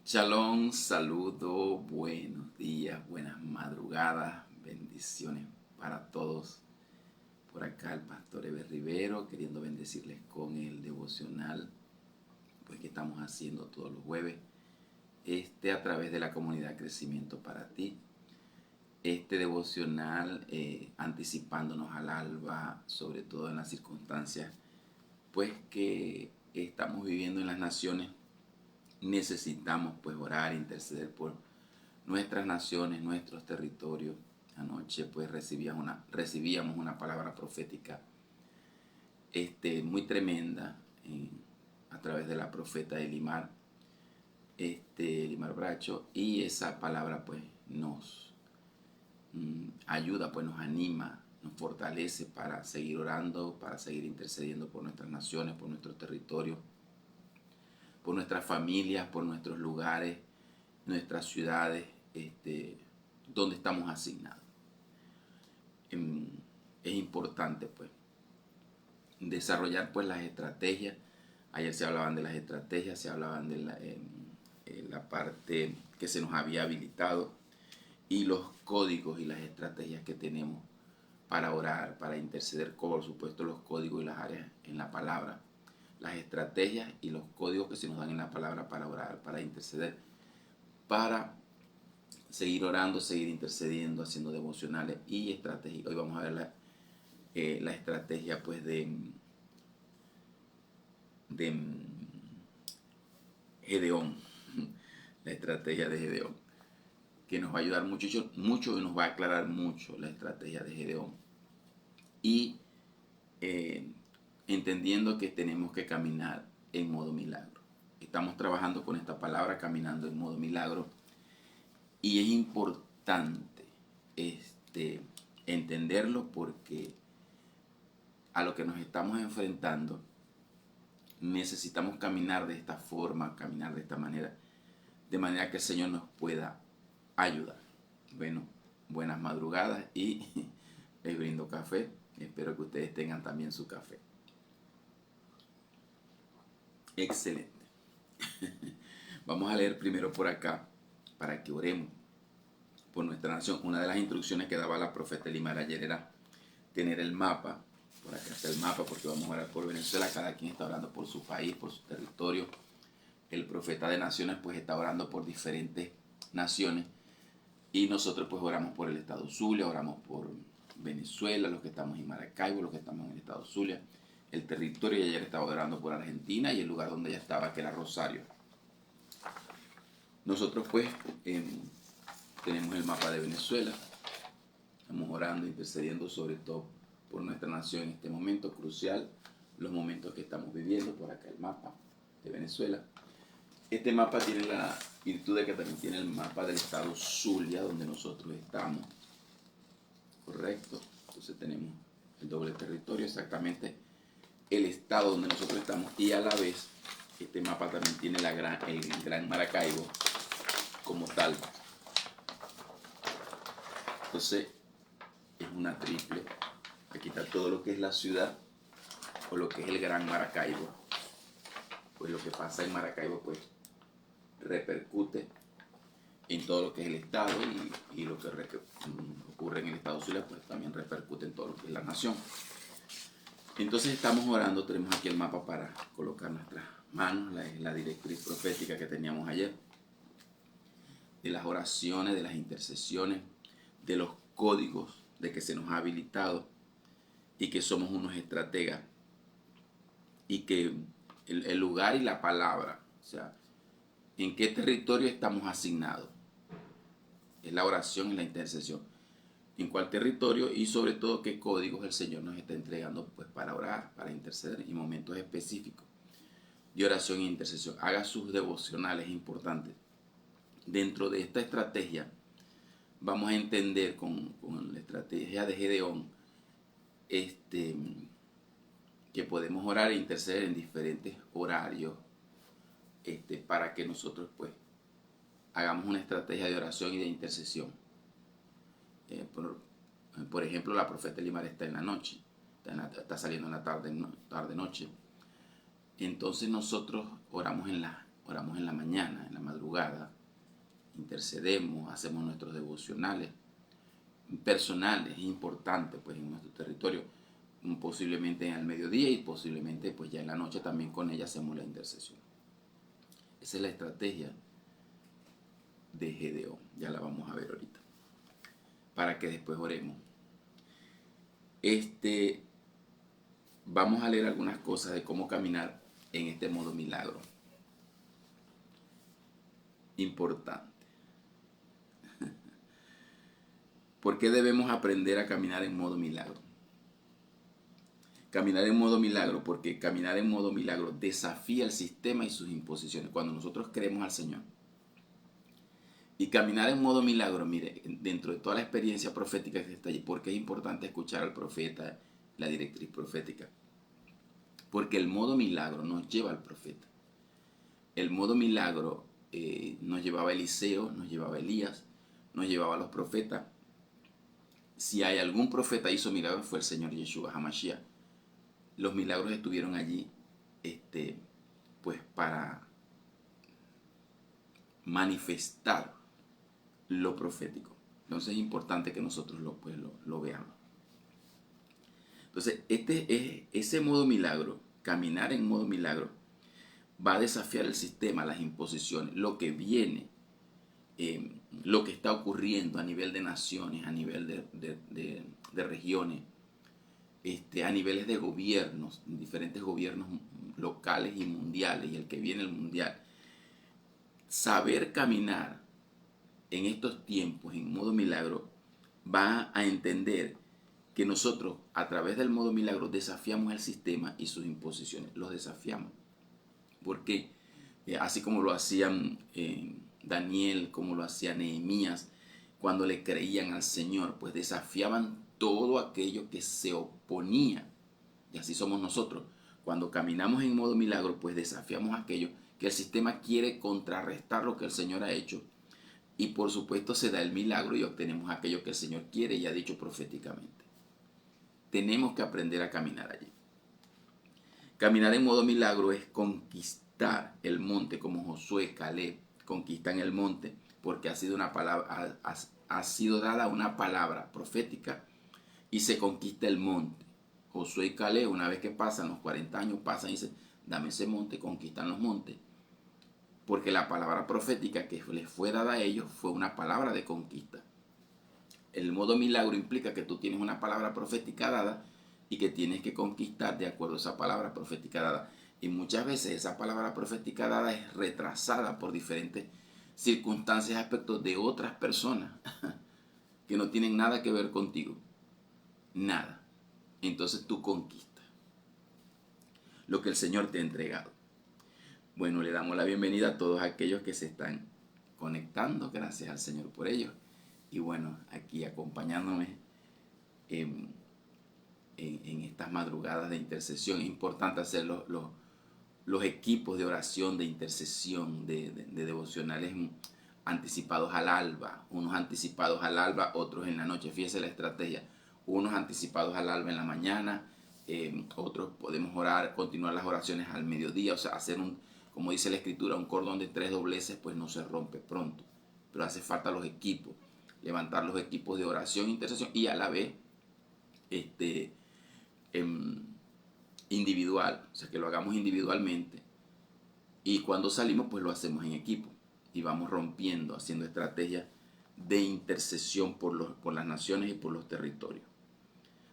Shalom, saludo, buenos días, buenas madrugadas, bendiciones para todos. Por acá el pastor Eber Rivero, queriendo bendecirles con el devocional pues que estamos haciendo todos los jueves, a través de la comunidad Crecimiento para Ti. Este devocional anticipándonos al alba, sobre todo en las circunstancias pues que estamos viviendo en las naciones. Necesitamos pues orar, interceder por nuestras naciones, nuestros territorios. Anoche pues recibíamos una palabra profética muy tremenda a través de la profeta Elimar, Elimar Bracho, y esa palabra pues nos ayuda, pues nos anima, nos fortalece para seguir orando, para seguir intercediendo por nuestras naciones, por nuestros territorios, por nuestras familias, por nuestros lugares, nuestras ciudades, donde estamos asignados. Es importante pues desarrollar pues las estrategias. Ayer se hablaban de las estrategias, se hablaban de la parte que se nos había habilitado y los códigos y las estrategias que tenemos para orar, para interceder, por supuesto los códigos y las áreas en la palabra, las estrategias y los códigos que se nos dan en la palabra para orar, para interceder, para seguir orando, seguir intercediendo, haciendo devocionales y estrategias. Hoy vamos a ver la estrategia pues de Gedeón, la estrategia de Gedeón, que nos va a ayudar mucho y nos va a aclarar mucho la estrategia de Gedeón. Y entendiendo que tenemos que caminar en modo milagro. Estamos trabajando con esta palabra, caminando en modo milagro. Y es importante entenderlo porque a lo que nos estamos enfrentando necesitamos caminar de esta forma, caminar de esta manera, de manera que el Señor nos pueda ayudar. Bueno, buenas madrugadas y les brindo café. Espero que ustedes tengan también su café. Excelente. Vamos a leer primero por acá para que oremos por nuestra nación. Una de las instrucciones que daba la profeta Elimar ayer era tener el mapa. Por acá está el mapa porque vamos a orar por Venezuela. Cada quien está orando por su país, por su territorio. El profeta de naciones pues está orando por diferentes naciones. Y nosotros pues oramos por el estado Zulia, oramos por Venezuela, los que estamos en Maracaibo, los que estamos en el estado Zulia, el territorio. Y ayer estaba orando por Argentina y el lugar donde ella estaba, que era Rosario. Nosotros pues tenemos el mapa de Venezuela. Estamos orando, intercediendo sobre todo por nuestra nación en este momento crucial, los momentos que estamos viviendo. Por acá el mapa de Venezuela. Este mapa tiene la virtud de que también tiene el mapa del estado Zulia, donde nosotros estamos. Correcto. Entonces tenemos el doble territorio, exactamente el estado donde nosotros estamos. Y a la vez, este mapa también tiene el Gran Maracaibo como tal. Entonces, es una triple. Aquí está todo lo que es la ciudad o lo que es el Gran Maracaibo. Pues lo que pasa en Maracaibo pues repercute en todo lo que es el estado y lo que ocurre en el estado Zulia pues también repercute en todo lo que es la nación. Entonces estamos orando, tenemos aquí el mapa para colocar nuestras manos, la directriz profética que teníamos ayer, de las oraciones, de las intercesiones, de los códigos, de que se nos ha habilitado y que somos unos estrategas y que el lugar y la palabra, o sea, en qué territorio estamos asignados, es la oración y la intercesión, en cuál territorio y sobre todo qué códigos el Señor nos está entregando pues para orar, para interceder en momentos específicos de oración e intercesión. Haga sus devocionales importantes. Dentro de esta estrategia vamos a entender con la estrategia de Gedeón que podemos orar e interceder en diferentes horarios para que nosotros pues hagamos una estrategia de oración y de intercesión. Por ejemplo, la profeta Elimar está en la noche, está saliendo en la tarde-noche. Entonces nosotros oramos en la oramos en la mañana, en la madrugada, intercedemos, hacemos nuestros devocionales personales, importantes pues en nuestro territorio, posiblemente al mediodía y posiblemente pues ya en la noche también con ella hacemos la intercesión. Esa es la estrategia de Gedeón, ya la vamos a ver ahorita, para que después oremos. Vamos a leer algunas cosas de cómo caminar en este modo milagro. Importante. ¿Por qué debemos aprender a caminar en modo milagro? Caminar en modo milagro, porque caminar en modo milagro desafía el sistema y sus imposiciones. Cuando nosotros creemos al Señor. Y caminar en modo milagro, mire, dentro de toda la experiencia profética que está allí, porque es importante escuchar al profeta, la directriz profética. Porque el modo milagro nos lleva al profeta. El modo milagro nos llevaba a Eliseo, nos llevaba a Elías, nos llevaba a los profetas. Si hay algún profeta hizo milagros fue el Señor Yeshua HaMashiach. Los milagros estuvieron allí pues para manifestar lo profético. Entonces es importante que nosotros lo veamos. Entonces ese modo milagro, caminar en modo milagro, va a desafiar el sistema, las imposiciones, lo que viene, lo que está ocurriendo a nivel de naciones, a nivel de regiones, a niveles de gobiernos, diferentes gobiernos locales y mundiales, y el que viene el mundial. Saber caminar en estos tiempos en modo milagro va a entender que nosotros a través del modo milagro desafiamos el sistema y sus imposiciones, los desafiamos. Porque así como lo hacían Daniel, como lo hacía Nehemías, cuando le creían al Señor, pues desafiaban todo aquello que se oponía. Y así somos nosotros. Cuando caminamos en modo milagro, pues desafiamos aquello que el sistema quiere contrarrestar lo que el Señor ha hecho. Y por supuesto se da el milagro y obtenemos aquello que el Señor quiere y ha dicho proféticamente. Tenemos que aprender a caminar allí. Caminar en modo milagro es conquistar el monte, como Josué, Caleb conquistan el monte, porque ha sido dada una palabra profética y se conquista el monte. Josué y Caleb, una vez que pasan los 40 años, pasan y dicen, dame ese monte, conquistan los montes. Porque la palabra profética que les fue dada a ellos fue una palabra de conquista. El modo milagro implica que tú tienes una palabra profética dada y que tienes que conquistar de acuerdo a esa palabra profética dada. Y muchas veces esa palabra profética dada es retrasada por diferentes circunstancias, aspectos de otras personas que no tienen nada que ver contigo. Nada. Entonces tú conquistas lo que el Señor te ha entregado. Bueno, le damos la bienvenida a todos aquellos que se están conectando. Gracias al Señor por ello. Y bueno, aquí acompañándome en estas madrugadas de intercesión. Es importante hacer los equipos de oración, de intercesión, de devocionales anticipados al alba. Unos anticipados al alba, otros en la noche. Fíjese la estrategia. Unos anticipados al alba en la mañana, otros podemos orar, continuar las oraciones al mediodía. O sea, hacer como dice la Escritura, un cordón de 3 dobleces, pues no se rompe pronto. Pero hace falta los equipos. Levantar los equipos de oración, intercesión y a la vez individual, o sea que lo hagamos individualmente y cuando salimos pues lo hacemos en equipo y vamos rompiendo, haciendo estrategias de intercesión por las naciones y por los territorios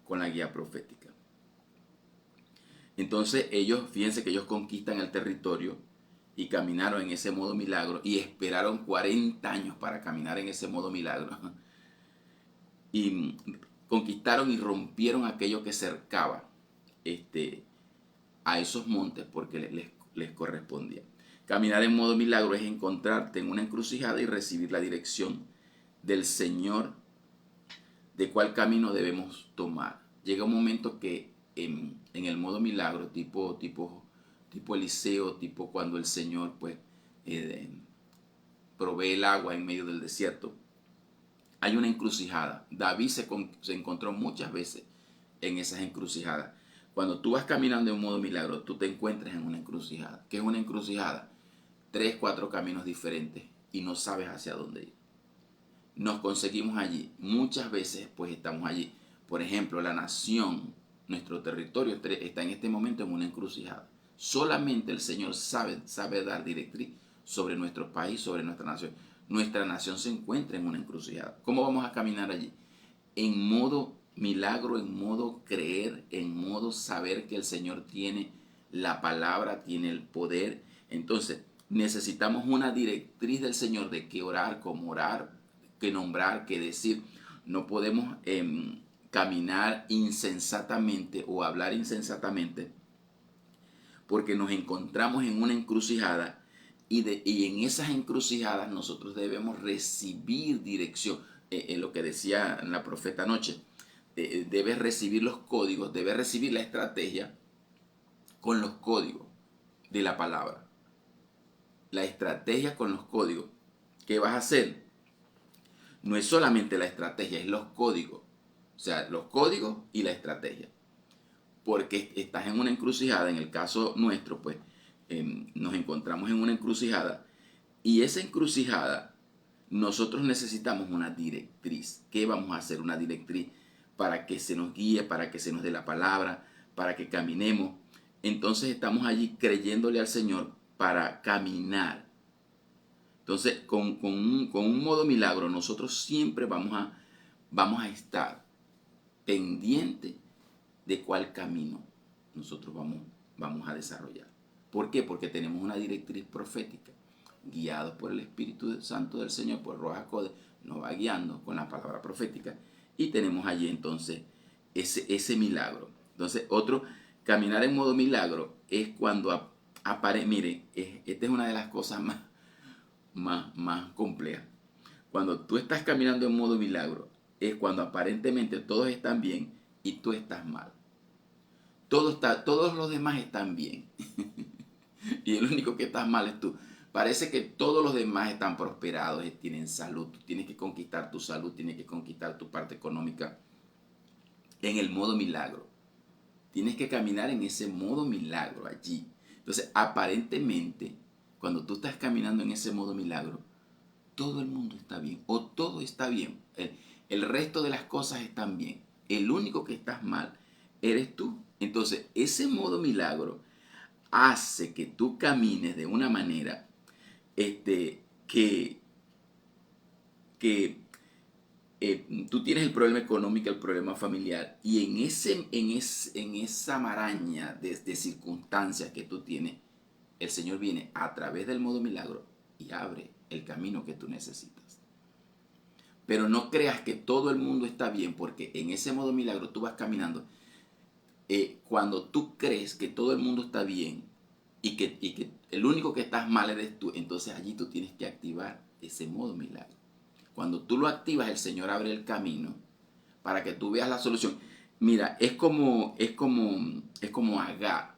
con la guía profética. Entonces fíjense que ellos conquistan el territorio y caminaron en ese modo milagro y esperaron 40 años para caminar en ese modo milagro. Y conquistaron y rompieron aquello que cercaba a esos montes porque les correspondía. Caminar en modo milagro es encontrarte en una encrucijada y recibir la dirección del Señor de cuál camino debemos tomar. Llega un momento que en el modo milagro, tipo Eliseo, tipo cuando el Señor pues provee el agua en medio del desierto, hay una encrucijada. David se encontró muchas veces en esas encrucijadas. Cuando tú vas caminando en modo milagro, tú te encuentras en una encrucijada. ¿Qué es una encrucijada? 3, 4 caminos diferentes y no sabes hacia dónde ir. Nos conseguimos allí. Muchas veces pues estamos allí. Por ejemplo, la nación, nuestro territorio está en este momento en una encrucijada. Solamente el Señor sabe dar directriz sobre nuestro país, sobre nuestra nación. Nuestra nación se encuentra en una encrucijada. ¿Cómo vamos a caminar allí? En modo milagro, en modo creer, en modo saber que el Señor tiene la palabra, tiene el poder. Entonces, necesitamos una directriz del Señor de qué orar, cómo orar, qué nombrar, qué decir. No podemos caminar insensatamente o hablar insensatamente porque nos encontramos en una encrucijada y en esas encrucijadas nosotros debemos recibir dirección. Lo que decía la profeta anoche, debes recibir los códigos, debes recibir la estrategia con los códigos de la palabra. La estrategia con los códigos. ¿Qué vas a hacer? No es solamente la estrategia, es los códigos. O sea, los códigos y la estrategia. Porque estás en una encrucijada, en el caso nuestro, pues nos encontramos en una encrucijada y esa encrucijada nosotros necesitamos una directriz. ¿Qué vamos a hacer? Una directriz para que se nos guíe, para que se nos dé la palabra, para que caminemos. Entonces estamos allí creyéndole al Señor para caminar. Entonces con un modo milagro nosotros siempre vamos a estar pendientes de cuál camino nosotros vamos a desarrollar. ¿Por qué? Porque tenemos una directriz profética, guiados por el Espíritu Santo del Señor, por Ruach HaKodesh, nos va guiando con la palabra profética y tenemos allí entonces ese milagro. Entonces, otro, caminar en modo milagro es cuando aparece, miren, esta es una de las cosas más complejas. Cuando tú estás caminando en modo milagro, es cuando aparentemente todos están bien y tú estás mal. Todos los demás están bien. Y el único que está mal es tú. Parece que todos los demás están prosperados, tienen salud. Tú tienes que conquistar tu salud, tienes que conquistar tu parte económica en el modo milagro. Tienes que caminar en ese modo milagro allí. Entonces, aparentemente, cuando tú estás caminando en ese modo milagro, todo el mundo está bien o todo está bien. El resto de las cosas están bien. El único que estás mal eres tú. Entonces, ese modo milagro hace que tú camines de una manera que tú tienes el problema económico, el problema familiar, y en esa maraña de circunstancias que tú tienes, el Señor viene a través del modo milagro y abre el camino que tú necesitas. Pero no creas que todo el mundo está bien, porque en ese modo milagro tú vas caminando. Cuando tú crees que todo el mundo está bien y que el único que estás mal eres tú, entonces allí tú tienes que activar ese modo milagro. Cuando tú lo activas, el Señor abre el camino para que tú veas la solución. Mira, es como Agar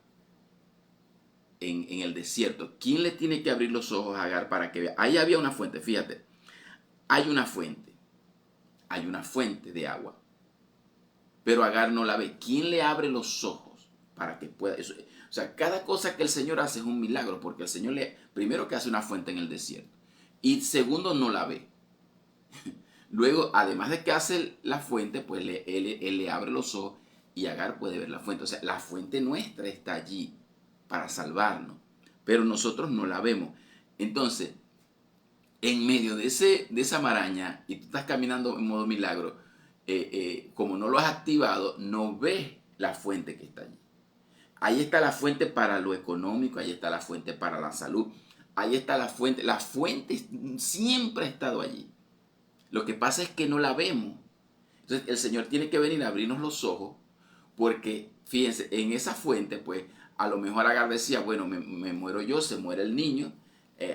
en el desierto. ¿Quién le tiene que abrir los ojos a Agar para que vea? Ahí había una fuente, fíjate. Hay una fuente de agua. Pero Agar no la ve. ¿Quién le abre los ojos para que pueda? Eso, o sea, cada cosa que el Señor hace es un milagro, porque el Señor primero que hace una fuente en el desierto y segundo no la ve. Luego, además de que hace la fuente, pues él le abre los ojos y Agar puede ver la fuente. O sea, la fuente nuestra está allí para salvarnos, pero nosotros no la vemos. Entonces, en medio de esa maraña y tú estás caminando en modo milagro, como no lo has activado, no ves la fuente que está allí. Ahí está la fuente para lo económico, ahí está la fuente para la salud, ahí está la fuente. La fuente siempre ha estado allí. Lo que pasa es que no la vemos. Entonces el Señor tiene que venir a abrirnos los ojos, porque fíjense, en esa fuente, pues a lo mejor Agar decía, bueno, me muero yo, se muere el niño,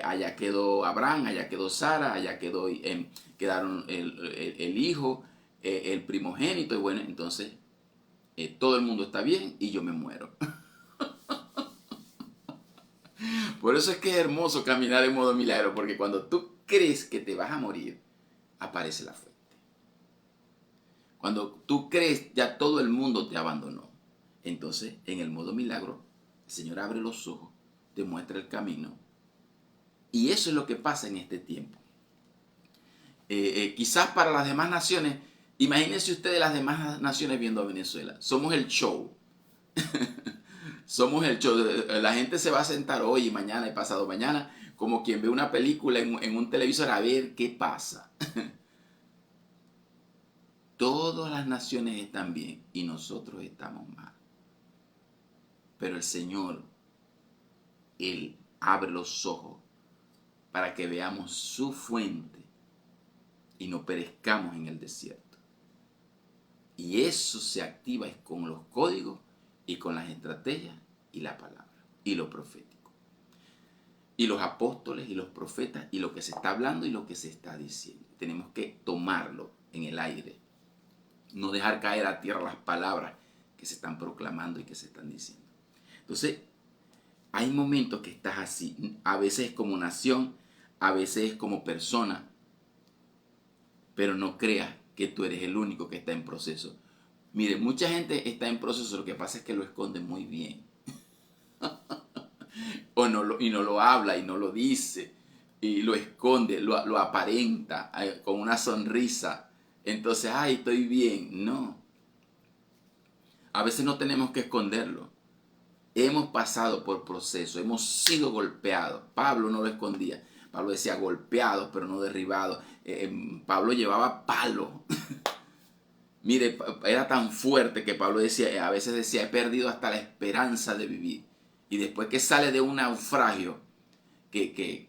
allá quedó Abraham, allá quedó Sara, allá quedaron el hijo, el primogénito, y bueno, entonces todo el mundo está bien y yo me muero. Por eso es que es hermoso caminar en modo milagro, porque cuando tú crees que te vas a morir, aparece la fuente. Cuando tú crees ya todo el mundo te abandonó, entonces en el modo milagro el Señor abre los ojos, te muestra el camino Y eso es lo que pasa en este tiempo. Quizás para las demás naciones, imagínense ustedes las demás naciones viendo a Venezuela. Somos el show. Somos el show. La gente se va a sentar hoy y mañana y pasado mañana como quien ve una película en un televisor a ver qué pasa. Todas las naciones están bien y nosotros estamos mal. Pero el Señor, Él abre los ojos para que veamos su fuente y no perezcamos en el desierto. Y eso se activa con los códigos y con las estrategias y la palabra y lo profético. Y los apóstoles y los profetas y lo que se está hablando y lo que se está diciendo. Tenemos que tomarlo en el aire. No dejar caer a tierra las palabras que se están proclamando y que se están diciendo. Entonces, hay momentos que estás así. A veces como nación, a veces como persona. Pero no creas que tú eres el único que está en proceso. Mire, mucha gente está en proceso, lo que pasa es que lo esconde muy bien. Y no lo habla y no lo dice. Y lo esconde, lo aparenta con una sonrisa. Entonces, ay, estoy bien. No. A veces no tenemos que esconderlo. Hemos pasado por proceso, hemos sido golpeados. Pablo no lo escondía. Pablo decía golpeados, pero no derribados. Pablo llevaba palo. Mire, era tan fuerte que Pablo decía, a veces decía, he perdido hasta la esperanza de vivir. Y después que sale de un naufragio, que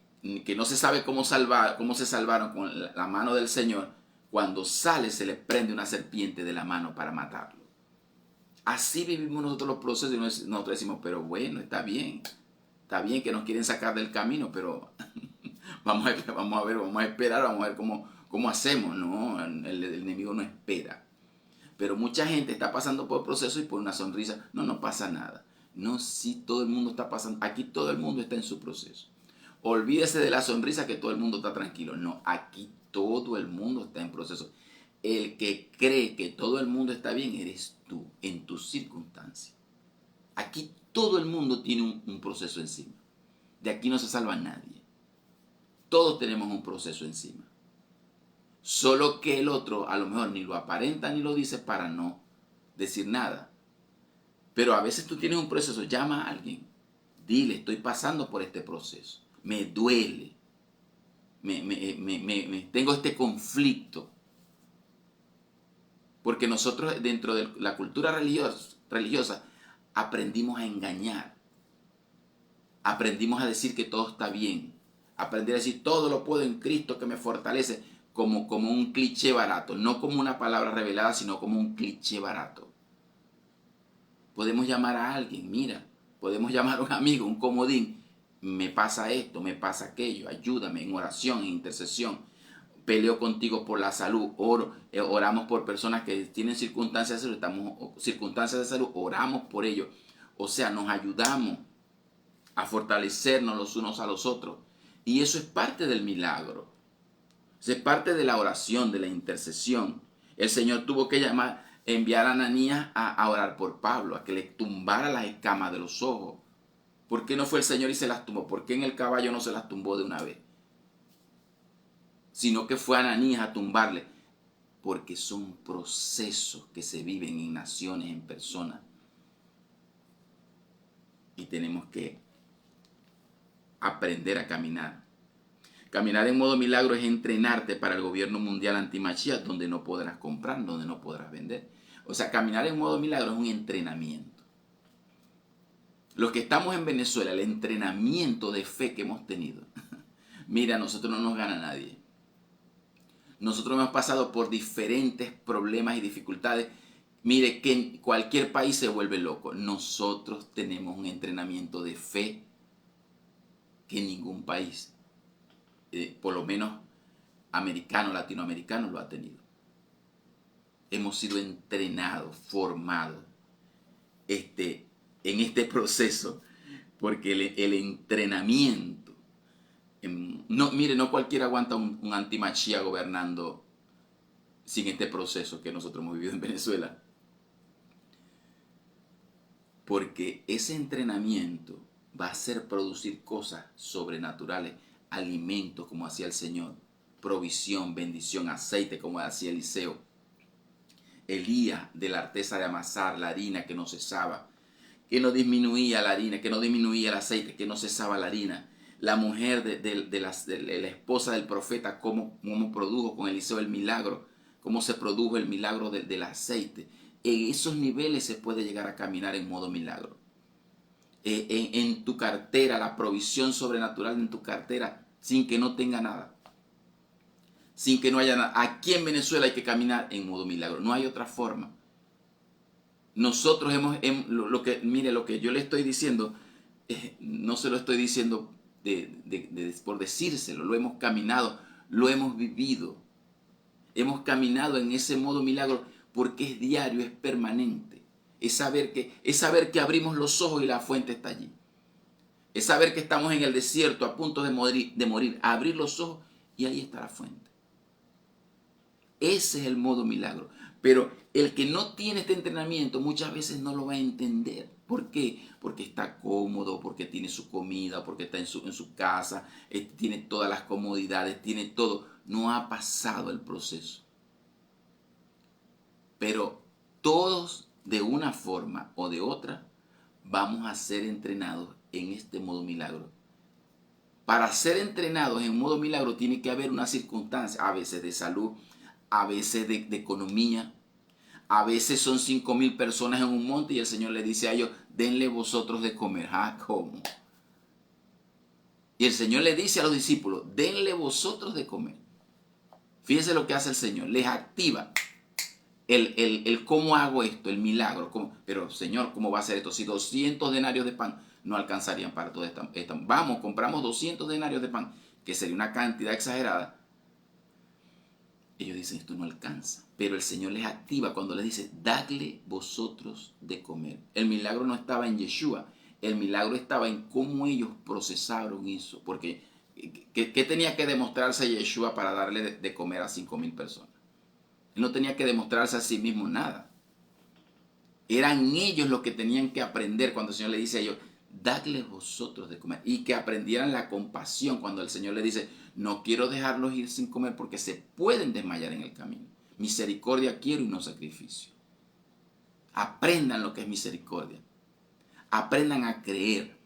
no se sabe cómo se salvaron con la mano del Señor, cuando sale se le prende una serpiente de la mano para matarlo. Así vivimos nosotros los procesos y nosotros decimos, pero bueno, está bien que nos quieren sacar del camino, pero vamos a esperar, vamos a ver cómo hacemos. No, el enemigo no espera. Pero mucha gente está pasando por procesos y por una sonrisa, no pasa nada. No, sí, todo el mundo está pasando, aquí todo el mundo está en su proceso. Olvídese de la sonrisa que todo el mundo está tranquilo. No, aquí todo el mundo está en proceso. El que cree que todo el mundo está bien eres tú, en tus circunstancias. Aquí todo el mundo tiene un proceso encima. De aquí no se salva nadie. Todos tenemos un proceso encima. Solo que el otro a lo mejor ni lo aparenta ni lo dice para no decir nada. Pero a veces tú tienes un proceso, llama a alguien. Dile, estoy pasando por este proceso. Me duele. Tengo este conflicto. Porque nosotros dentro de la cultura religiosa aprendimos a engañar. Aprendimos a decir que todo está bien. Aprendí a decir todo lo puedo en Cristo que me fortalece como un cliché barato. No como una palabra revelada, sino como un cliché barato. Podemos llamar a alguien, mira. Podemos llamar a un amigo, un comodín. Me pasa esto, me pasa aquello. Ayúdame en oración, en intercesión. Peleo contigo por la salud, oramos por personas que tienen circunstancias de salud, oramos por ellos. O sea, nos ayudamos a fortalecernos los unos a los otros. Y eso es parte del milagro. Eso es parte de la oración, de la intercesión. El Señor tuvo que enviar a Ananías a orar por Pablo, a que le tumbara las escamas de los ojos. ¿Por qué no fue el Señor y se las tumbó? ¿Por qué en el caballo no se las tumbó de una vez? Sino que fue Ananías a tumbarle, porque son procesos que se viven en naciones, en personas, y tenemos que aprender a caminar. Caminar en modo milagro es entrenarte para el gobierno mundial anti-Mashiach, donde no podrás comprar, donde no podrás vender. O sea, caminar en modo milagro es un entrenamiento. Los que estamos en Venezuela, el entrenamiento de fe que hemos tenido, mira, a nosotros no nos gana nadie. Nosotros hemos pasado por diferentes problemas y dificultades. Mire, que en cualquier país se vuelve loco. Nosotros tenemos un entrenamiento de fe que ningún país, por lo menos americano, latinoamericano, lo ha tenido. Hemos sido entrenados, formados en este proceso, porque el entrenamiento, mire, no cualquiera aguanta un anti-Mashiach gobernando sin este proceso que nosotros hemos vivido en Venezuela. Porque ese entrenamiento va a hacer producir cosas sobrenaturales alimento como hacía el Señor, provisión, bendición, aceite como hacía Eliseo. Elías de la artesa de amasar la harina que no cesaba, que no disminuía la harina, que no disminuía el aceite, que no cesaba la harina. La mujer de la esposa del profeta, cómo produjo con Eliseo el milagro, cómo se produjo el milagro del aceite. En esos niveles se puede llegar a caminar en modo milagro. En tu cartera, la provisión sobrenatural en tu cartera, sin que no tenga nada. Sin que no haya nada. Aquí en Venezuela hay que caminar en modo milagro. No hay otra forma. Nosotros lo que yo le estoy diciendo, no se lo estoy diciendo por decírselo. Lo hemos caminado, lo hemos vivido. Hemos caminado en ese modo milagro porque es diario, es permanente. Es saber que abrimos los ojos y la fuente está allí. Es saber que estamos en el desierto a punto de morir, abrir los ojos y ahí está la fuente. Ese es el modo milagro. Pero el que no tiene este entrenamiento muchas veces no lo va a entender. ¿Por qué? Porque está cómodo, porque tiene su comida, porque está en su casa, tiene todas las comodidades, tiene todo. No ha pasado el proceso. Pero todos, de una forma o de otra, vamos a ser entrenados en este modo milagro. Para ser entrenados en modo milagro tiene que haber una circunstancia, a veces de salud, a veces de economía, a veces son 5,000 personas en un monte y el Señor le dice a ellos, denle vosotros de comer. Ah, ¿cómo? Y el Señor le dice a los discípulos, denle vosotros de comer. Fíjense lo que hace el Señor, les activa el cómo hago esto, el milagro. Pero Señor, ¿cómo va a ser esto? Si 200 denarios de pan no alcanzarían para toda esta. Vamos, compramos 200 denarios de pan, que sería una cantidad exagerada. Ellos dicen, esto no alcanza. Pero el Señor les activa cuando les dice, dadle vosotros de comer. El milagro no estaba en Yeshua. El milagro estaba en cómo ellos procesaron eso. Porque, ¿qué tenía que demostrarse Yeshua para darle de comer a 5,000 personas? Él no tenía que demostrarse a sí mismo nada. Eran ellos los que tenían que aprender cuando el Señor le dice a ellos, dadle vosotros de comer. Y que aprendieran la compasión cuando el Señor le dice, no quiero dejarlos ir sin comer porque se pueden desmayar en el camino. Misericordia quiero y no sacrificio. Aprendan lo que es misericordia. Aprendan a creer.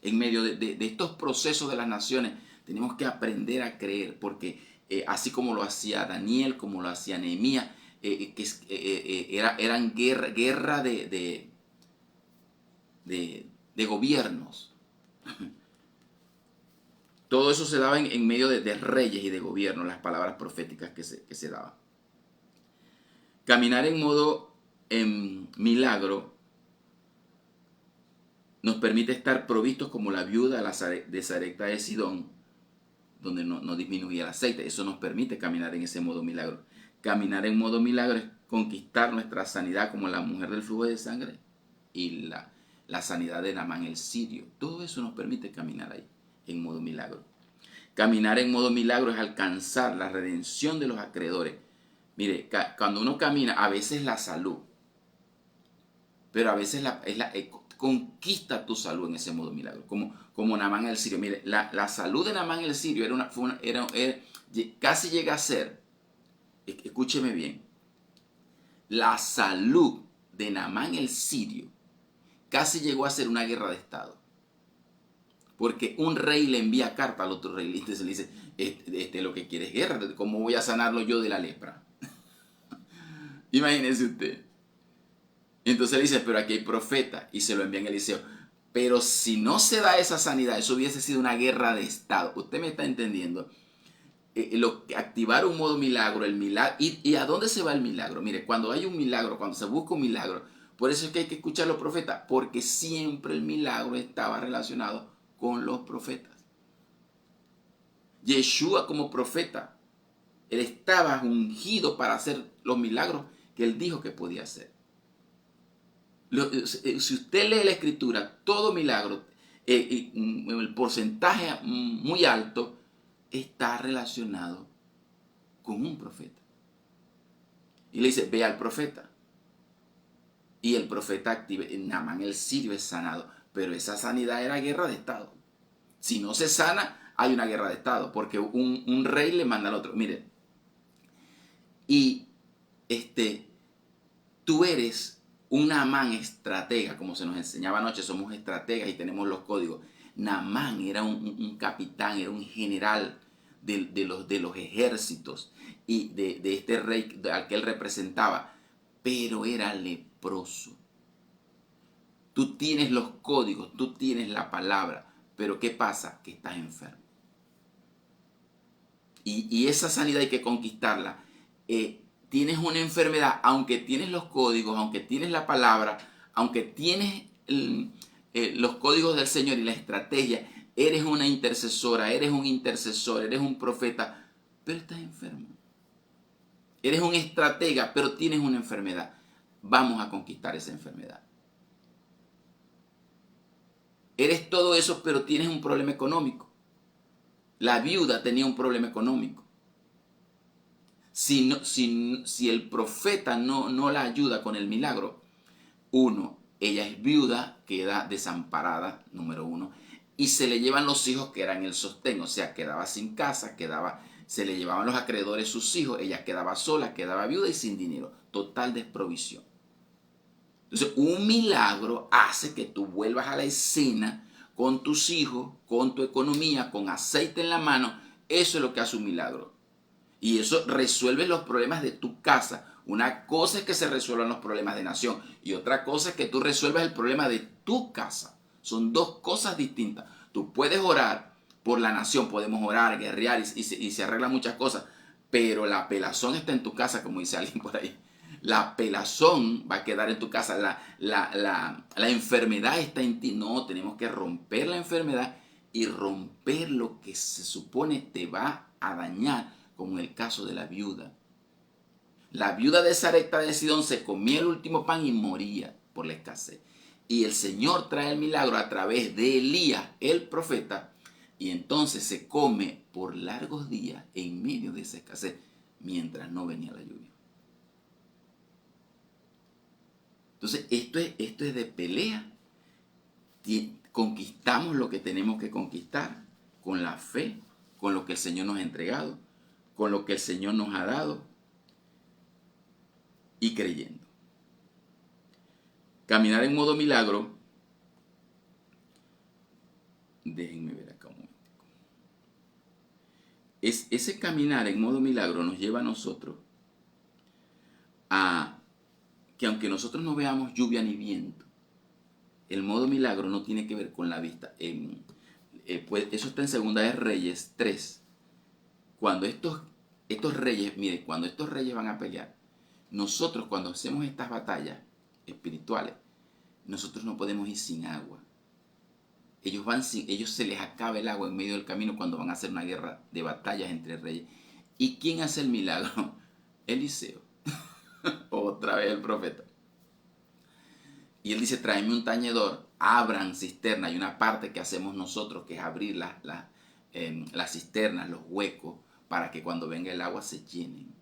En medio de estos procesos de las naciones tenemos que aprender a creer porque así como lo hacía Daniel, como lo hacía Nehemías, eran guerra de gobiernos. Todo eso se daba en medio de reyes y de gobiernos, las palabras proféticas que se daban. Caminar en modo milagro nos permite estar provistos como la viuda de Sarepta de Sidón, donde no disminuía el aceite. Eso nos permite caminar en ese modo milagro. Caminar en modo milagro es conquistar nuestra sanidad como la mujer del flujo de sangre y la sanidad de Naamán el sirio. Todo eso nos permite caminar ahí, en modo milagro. Caminar en modo milagro es alcanzar la redención de los acreedores. Mire, cuando uno camina, a veces la salud, pero a veces conquista tu salud en ese modo milagro, como Naamán el sirio. Mire, la salud de Naamán el sirio casi llega a ser, escúcheme bien, la salud de Naamán el sirio casi llegó a ser una guerra de estado. Porque un rey le envía carta al otro rey y le dice, lo que quiere es guerra, ¿cómo voy a sanarlo yo de la lepra? Imagínense usted. Entonces le dice, pero aquí hay profeta, y se lo envían a Eliseo. Pero si no se da esa sanidad, eso hubiese sido una guerra de estado. Usted me está entendiendo. Activar un modo milagro, el milagro. ¿Y a dónde se va el milagro? Mire, cuando hay un milagro, cuando se busca un milagro, por eso es que hay que escuchar a los profetas, porque siempre el milagro estaba relacionado con los profetas. Yeshua como profeta, él estaba ungido para hacer los milagros que él dijo que podía hacer. Si usted lee la escritura, todo milagro, el porcentaje muy alto está relacionado con un profeta. Y le dice, ve al profeta. Y el profeta activa, Naamán el sirio es sanado. Pero esa sanidad era guerra de estado. Si no se sana, hay una guerra de Estado, porque un rey le manda al otro. Miren, y tú eres un Naamán estratega, como se nos enseñaba anoche, somos estrategas y tenemos los códigos. Naamán era un capitán, era un general de los ejércitos y de este rey al que él representaba, pero era leproso. Tú tienes los códigos, tú tienes la palabra, pero ¿qué pasa? Que estás enfermo. Y esa sanidad hay que conquistarla. Tienes una enfermedad, aunque tienes los códigos, aunque tienes la palabra, aunque tienes los códigos del Señor y la estrategia, eres una intercesora, eres un intercesor, eres un profeta, pero estás enfermo. Eres un estratega, pero tienes una enfermedad. Vamos a conquistar esa enfermedad. Eres todo eso, pero tienes un problema económico. La viuda tenía un problema económico. Si el profeta no la ayuda con el milagro, ella es viuda, queda desamparada, número uno, y se le llevan los hijos que eran el sostén, o sea, quedaba sin casa, se le llevaban los acreedores sus hijos, ella quedaba sola, quedaba viuda y sin dinero, total desprovisión. Entonces, un milagro hace que tú vuelvas a la escena con tus hijos, con tu economía, con aceite en la mano. Eso es lo que hace un milagro. Y eso resuelve los problemas de tu casa. Una cosa es que se resuelvan los problemas de nación y otra cosa es que tú resuelvas el problema de tu casa. Son dos cosas distintas. Tú puedes orar por la nación, podemos orar, guerrear y se arreglan muchas cosas, pero la pelazón está en tu casa, como dice alguien por ahí. La pelazón va a quedar en tu casa, la enfermedad está en ti. No, tenemos que romper la enfermedad y romper lo que se supone te va a dañar, como en el caso de la viuda. La viuda de Sarepta de Sidón se comía el último pan y moría por la escasez. Y el Señor trae el milagro a través de Elías, el profeta, y entonces se come por largos días en medio de esa escasez, mientras no venía la lluvia. Entonces, esto es de pelea. Conquistamos lo que tenemos que conquistar con la fe, con lo que el Señor nos ha entregado, con lo que el Señor nos ha dado y creyendo. Caminar en modo milagro. Déjenme ver acá un momento. Ese caminar en modo milagro nos lleva a nosotros a que aunque nosotros no veamos lluvia ni viento, el modo milagro no tiene que ver con la vista. Pues eso está en Segunda de Reyes 3. Cuando estos reyes, mire, cuando estos reyes van a pelear, nosotros cuando hacemos estas batallas espirituales, nosotros no podemos ir sin agua. Ellos se les acaba el agua en medio del camino cuando van a hacer una guerra de batallas entre reyes. ¿Y quién hace el milagro? Eliseo. Otra vez el profeta. Y él dice, tráeme un tañedor, abran cisterna. Hay una parte que hacemos nosotros, que es abrir las cisternas, los huecos, para que cuando venga el agua se llenen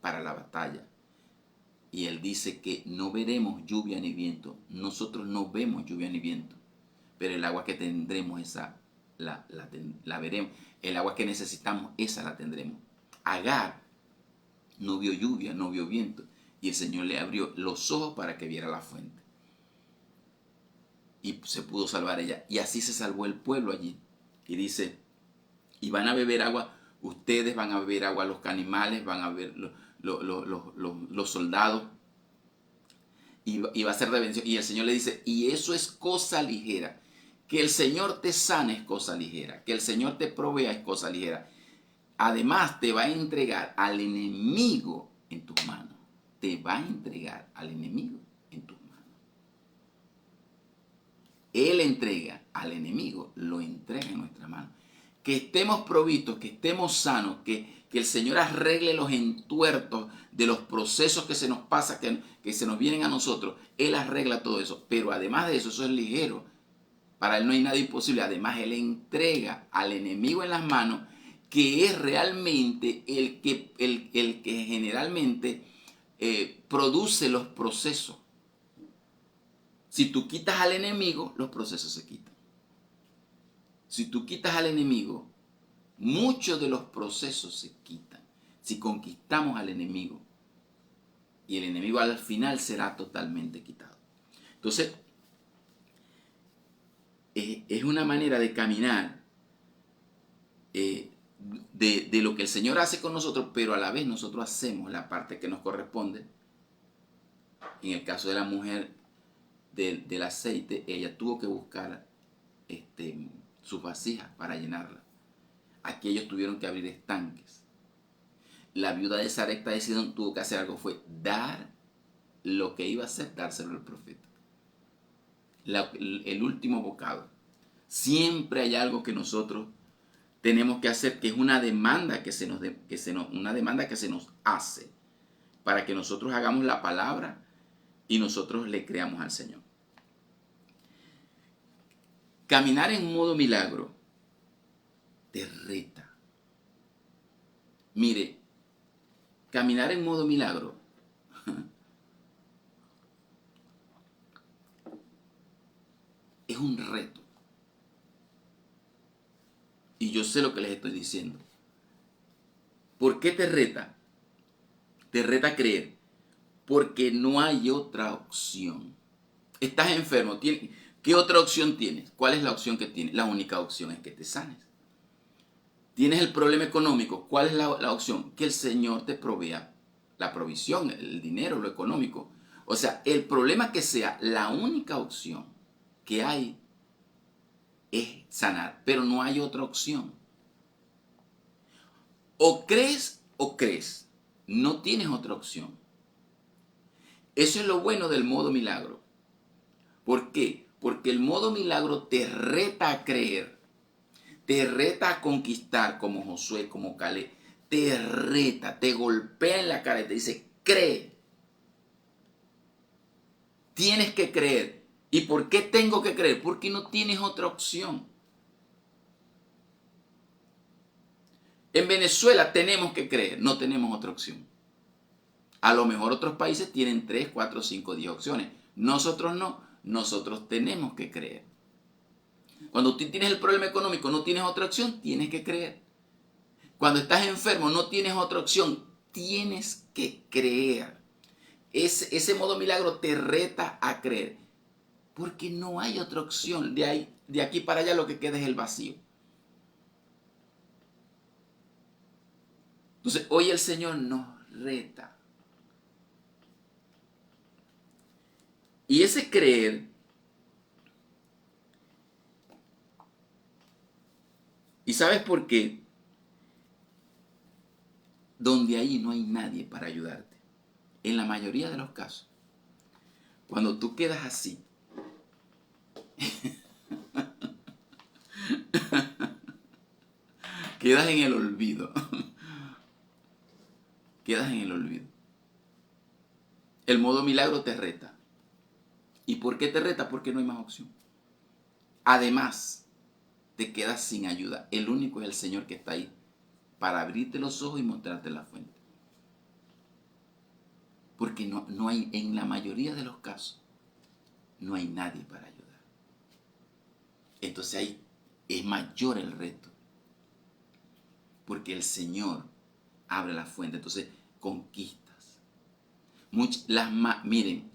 para la batalla. Y él dice que no veremos lluvia ni viento. Nosotros no vemos lluvia ni viento, pero el agua que tendremos, esa la veremos. El agua que necesitamos, esa la tendremos. Agar no vio lluvia, no vio viento, y el Señor le abrió los ojos para que viera la fuente. Y se pudo salvar ella. Y así se salvó el pueblo allí. Y dice, y van a beber agua, ustedes van a beber agua, los animales, van a beber los soldados. Y va a ser de bendición. Y el Señor le dice, y eso es cosa ligera. Que el Señor te sane es cosa ligera. Que el Señor te provea es cosa ligera. Además te va a entregar al enemigo en tus manos. Te va a entregar al enemigo en tus manos. Él entrega al enemigo, lo entrega en nuestras manos. Que estemos provistos, que estemos sanos, que el Señor arregle los entuertos de los procesos que se nos pasa, que se nos vienen a nosotros. Él arregla todo eso. Pero además de eso, eso es ligero. Para Él no hay nada imposible. Además, Él entrega al enemigo en las manos, que es realmente el que generalmente produce los procesos. Si tú quitas al enemigo, los procesos se quitan. Si tú quitas al enemigo, Muchos de los procesos se quitan si conquistamos al enemigo. Y el enemigo al final será totalmente quitado. Entonces, es una manera de caminar de lo que el Señor hace con nosotros, pero a la vez nosotros hacemos la parte que nos corresponde. En el caso de la mujer del aceite, ella tuvo que buscar sus vasijas para llenarla. Aquí ellos tuvieron que abrir estanques. La viuda de Sarepta de Sidón tuvo que hacer algo, fue dar lo que iba a hacer, dárselo al profeta. El último bocado. Siempre hay algo que nosotros tenemos que hacer, que es una demanda una demanda que se nos hace para que nosotros hagamos la palabra y nosotros le creamos al Señor. Caminar en modo milagro te reta. Mire, caminar en modo milagro es un reto. Y yo sé lo que les estoy diciendo. ¿Por qué te reta? Te reta a creer. Porque no hay otra opción. Estás enfermo. ¿Qué otra opción tienes? ¿Cuál es la opción que tienes? La única opción es que te sanes. Tienes el problema económico. ¿Cuál es la opción? Que el Señor te provea la provisión, el dinero, lo económico. O sea, el problema que sea, la única opción que hay es sanar, pero no hay otra opción. O crees o crees. No tienes otra opción. Eso es lo bueno del modo milagro. ¿Por qué? Porque el modo milagro te reta a creer, te reta a conquistar como Josué, como Caleb, te reta, te golpea en la cara y te dice, cree. Tienes que creer. ¿Y por qué tengo que creer? Porque no tienes otra opción. En Venezuela tenemos que creer, no tenemos otra opción. A lo mejor otros países tienen 3, 4, 5, 10 opciones. Nosotros no, nosotros tenemos que creer. Cuando tú tienes el problema económico, no tienes otra opción, tienes que creer. Cuando estás enfermo, no tienes otra opción, tienes que creer. Ese modo milagro te reta a creer. Porque no hay otra opción. De aquí para allá lo que queda es el vacío. Entonces, hoy el Señor nos reta. Y ese creer, ¿y sabes por qué? Donde ahí no hay nadie para ayudarte. En la mayoría de los casos, cuando tú quedas así, quedas en el olvido. Quedas en el olvido. El modo milagro te reta. ¿Y por qué te reta? Porque no hay más opción. Además, te quedas sin ayuda. El único es el Señor que está ahí para abrirte los ojos y mostrarte la fuente. Porque no hay, en la mayoría de los casos, no hay nadie para ayudar. Entonces ahí es mayor el reto. Porque el Señor abre la fuente. Entonces conquistas. Miren,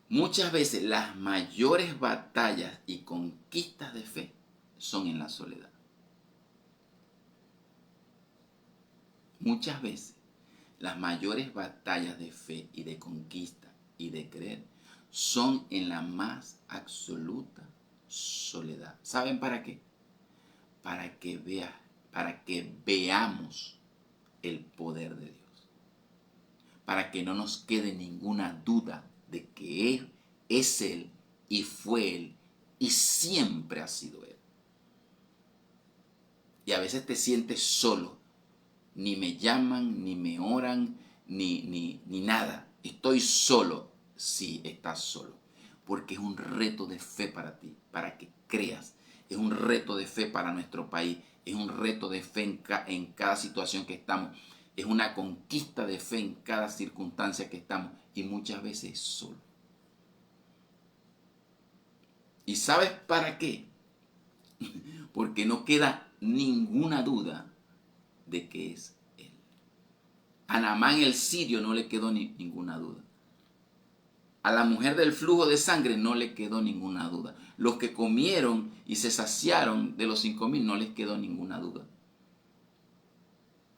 muchas veces las mayores batallas y conquistas de fe son en la soledad. Muchas veces las mayores batallas de fe y de conquista y de creer son en la más absoluta soledad. ¿Saben para qué? Para que veamos el poder de Dios. Para que no nos quede ninguna duda de que Él es Él y fue Él y siempre ha sido Él. Y a veces te sientes solo. Ni me llaman, ni me oran, ni nada. Estoy solo. Sí, estás solo. Porque es un reto de fe para ti, para que creas. Es un reto de fe para nuestro país. Es un reto de fe en cada situación que estamos. Es una conquista de fe en cada circunstancia que estamos. Y muchas veces solo. ¿Y sabes para qué? Porque no queda ninguna duda de que es él. A Naamán el sirio no le quedó ninguna duda. A la mujer del flujo de sangre no le quedó ninguna duda. Los que comieron y se saciaron de los 5,000 no les quedó ninguna duda.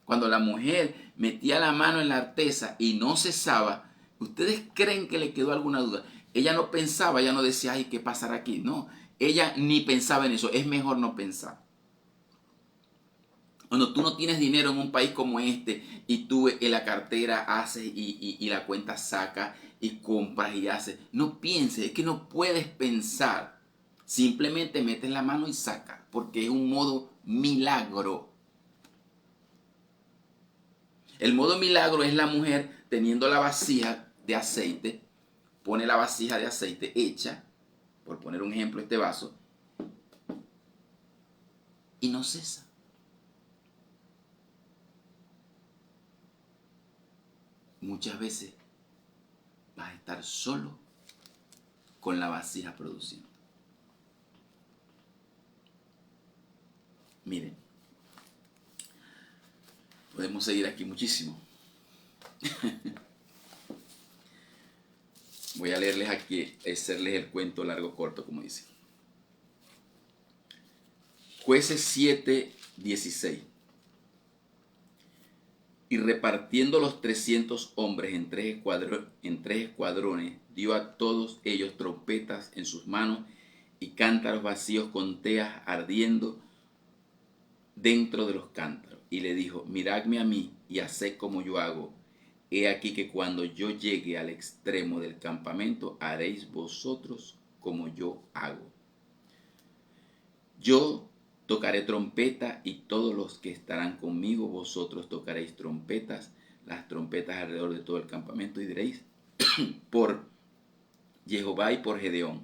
Cuando la mujer metía la mano en la artesa y no cesaba, ¿ustedes creen que le quedó alguna duda? Ella no pensaba, ella no decía, ay, ¿qué pasará aquí? No, ella ni pensaba en eso. Es mejor no pensar. Cuando tú no tienes dinero en un país como este y tú en la cartera haces y la cuenta saca y compras y haces, no pienses, es que no puedes pensar. Simplemente metes la mano y sacas, porque es un modo milagro. El modo milagro es la mujer teniendo la vasija de aceite, pone la vasija de aceite hecha, por poner un ejemplo este vaso, y no cesa. Muchas veces vas a estar solo con la vasija produciendo. Miren, podemos seguir aquí muchísimo. Voy a leerles aquí, hacerles el cuento largo corto, como dice. Jueces 7:16. Y repartiendo los 300 hombres en tres escuadrones, dio a todos ellos trompetas en sus manos y cántaros vacíos con teas ardiendo dentro de los cántaros. Y le dijo, miradme a mí y haced como yo hago. He aquí que cuando yo llegue al extremo del campamento, haréis vosotros como yo hago. Yo tocaré trompeta y todos los que estarán conmigo, vosotros tocaréis trompetas, las trompetas alrededor de todo el campamento, y diréis, por Jehová y por Gedeón.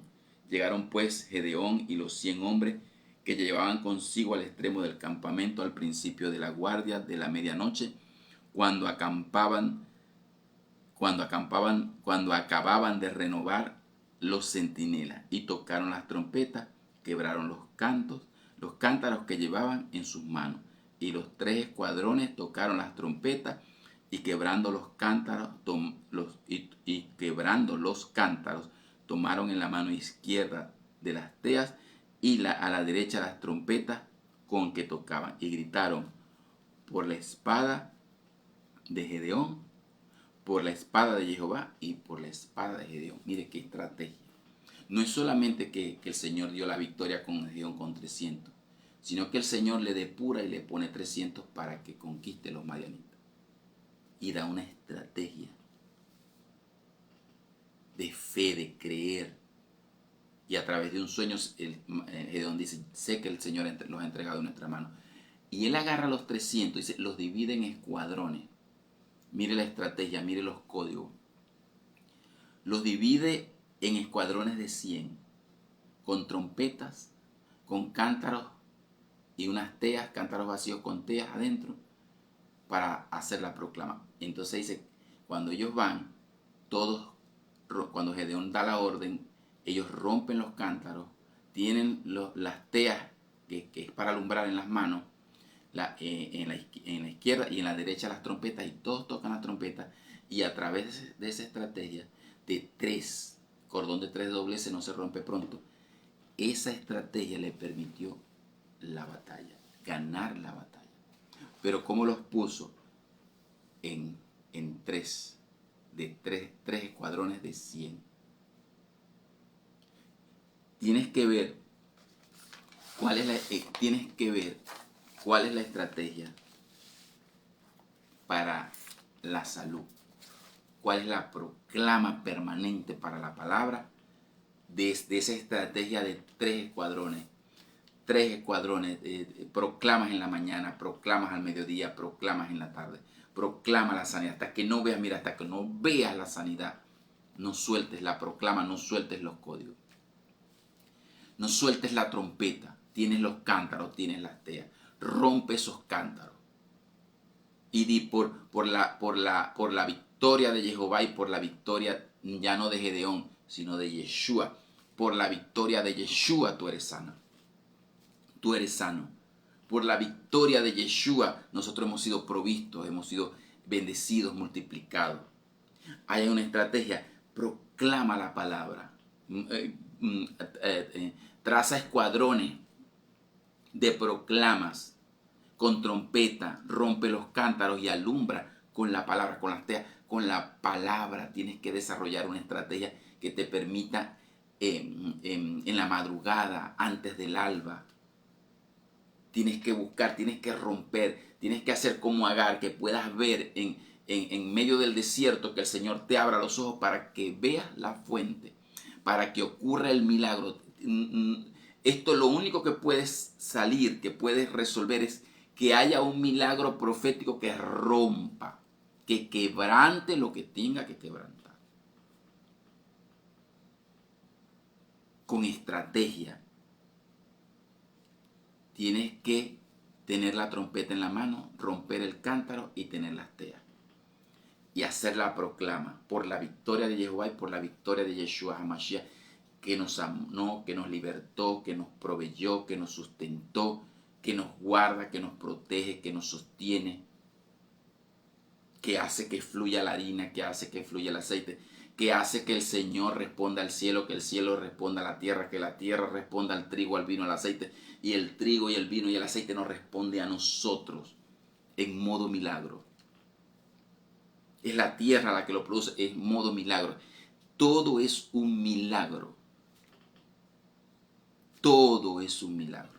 Llegaron pues Gedeón y los 100 hombres que llevaban consigo al extremo del campamento al principio de la guardia de la medianoche, cuando acababan de renovar los centinelas, y tocaron las trompetas, quebraron los cántaros que llevaban en sus manos, y los 3 escuadrones tocaron las trompetas, y quebrando los cántaros tomaron en la mano izquierda de las teas y a la derecha las trompetas con que tocaban, y gritaron, por la espada de Gedeón, por la espada de Jehová y por la espada de Gedeón. Mire qué estrategia. No es solamente que el Señor dio la victoria con Gedeón con 300, sino que el Señor le depura y le pone 300 para que conquiste los madianitas. Y da una estrategia de fe, de creer. Y a través de un sueño, Gedeón dice, sé que el Señor los ha entregado en nuestra mano. Y él agarra los 300 y los divide en escuadrones. Mire la estrategia, mire los códigos. Los divide en escuadrones de 100, con trompetas, con cántaros y unas teas, cántaros vacíos con teas adentro, para hacer la proclama. Entonces dice, cuando ellos van, cuando Gedeón da la orden, ellos rompen los cántaros, tienen las teas, que es para alumbrar en las manos, en la izquierda y en la derecha las trompetas, y todos tocan las trompetas, y a través de esa estrategia de 3, cordón de 3 dobleces no se rompe pronto, esa estrategia le permitió la batalla, ganar la batalla. Pero ¿cómo los puso? En 3 escuadrones de 100. Tienes que ver cuál es la estrategia para la salud. ¿Cuál es la proclama permanente para la palabra de esa estrategia de 3 escuadrones? 3 escuadrones, proclamas en la mañana, proclamas al mediodía, proclamas en la tarde, proclama la sanidad, hasta que no veas la sanidad, no sueltes la proclama, no sueltes los códigos, no sueltes la trompeta, tienes los cántaros, tienes las teas, rompe esos cántaros y di por la victoria de Jehová y por la victoria ya no de Gedeón, sino de Yeshua. Por la victoria de Yeshua tú eres sano. Tú eres sano. por la victoria de Yeshua, nosotros hemos sido provistos, hemos sido bendecidos, multiplicados. Hay una estrategia, proclama la palabra, traza escuadrones de proclamas con trompeta, rompe los cántaros y alumbra con la palabra, con las teas, con la palabra. Tienes que desarrollar una estrategia que te permita en la madrugada, antes del alba. Tienes que buscar, tienes que romper, tienes que hacer como Agar, que puedas ver en medio del desierto, que el Señor te abra los ojos para que veas la fuente, para que ocurra el milagro. Esto lo único que puedes salir, que puedes resolver es que haya un milagro profético que rompa, que quebrante lo que tenga que quebrantar. Con estrategia. Tienes que tener la trompeta en la mano, romper el cántaro y tener las teas. Y hacer la proclama por la victoria de Jehová y por la victoria de Yeshua HaMashiach, que nos amó, que nos libertó, que nos proveyó, que nos sustentó, que nos guarda, que nos protege, que nos sostiene, que hace que fluya la harina, que hace que fluya el aceite, que hace que el Señor responda al cielo, que el cielo responda a la tierra, que la tierra responda al trigo, al vino, al aceite, y el trigo y el vino y el aceite nos responde a nosotros en modo milagro. Es la tierra la que lo produce, es modo milagro. Todo es un milagro. Todo es un milagro.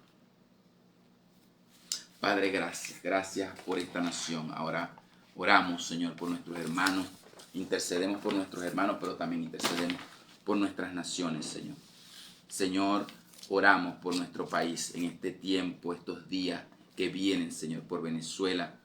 Padre, gracias. Gracias por esta nación. Ahora oramos, Señor, por nuestros hermanos. Intercedemos por nuestros hermanos, pero también intercedemos por nuestras naciones, Señor. Señor, oramos por nuestro país en este tiempo, estos días que vienen, Señor, por Venezuela.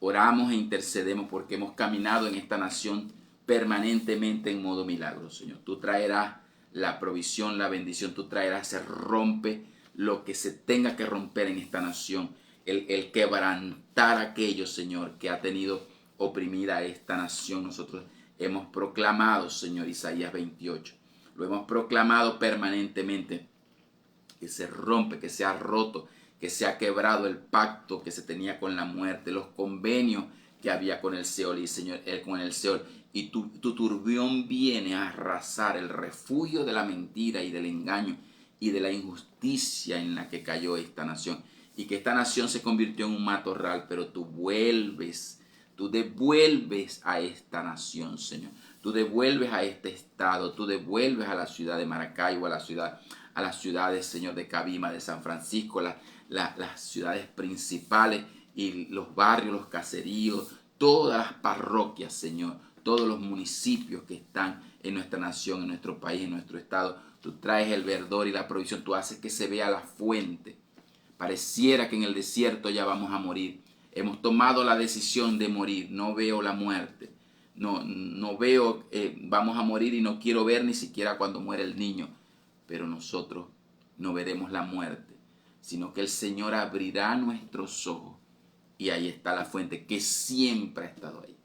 Oramos e intercedemos porque hemos caminado en esta nación permanentemente en modo milagro, Señor. Tú traerás la provisión, la bendición, tú traerás, se rompe lo que se tenga que romper en esta nación. El quebrantar aquello, Señor, que ha tenido oprimida a esta nación. Nosotros hemos proclamado, Señor, Isaías 28. Lo hemos proclamado permanentemente, que se rompe, que se ha roto, que se ha quebrado el pacto que se tenía con la muerte, los convenios que había con el Seol, y Señor, con el Seol. Y tu turbión viene a arrasar el refugio de la mentira y del engaño y de la injusticia en la que cayó esta nación. Y que esta nación se convirtió en un matorral, pero tú devuelves a esta nación, Señor. Tú devuelves a este estado, tú devuelves a la ciudad de Maracaibo, a las ciudades, Señor, de Cabima, de San Francisco, las ciudades principales y los barrios, los caseríos, todas las parroquias, Señor, todos los municipios que están en nuestra nación, en nuestro país, en nuestro estado. Tú traes el verdor y la provisión, tú haces que se vea la fuente. Pareciera que en el desierto ya vamos a morir. Hemos tomado la decisión de morir. No veo la muerte. No veo, vamos a morir y no quiero ver ni siquiera cuando muere el niño. Pero nosotros no veremos la muerte, sino que el Señor abrirá nuestros ojos y ahí está la fuente que siempre ha estado ahí.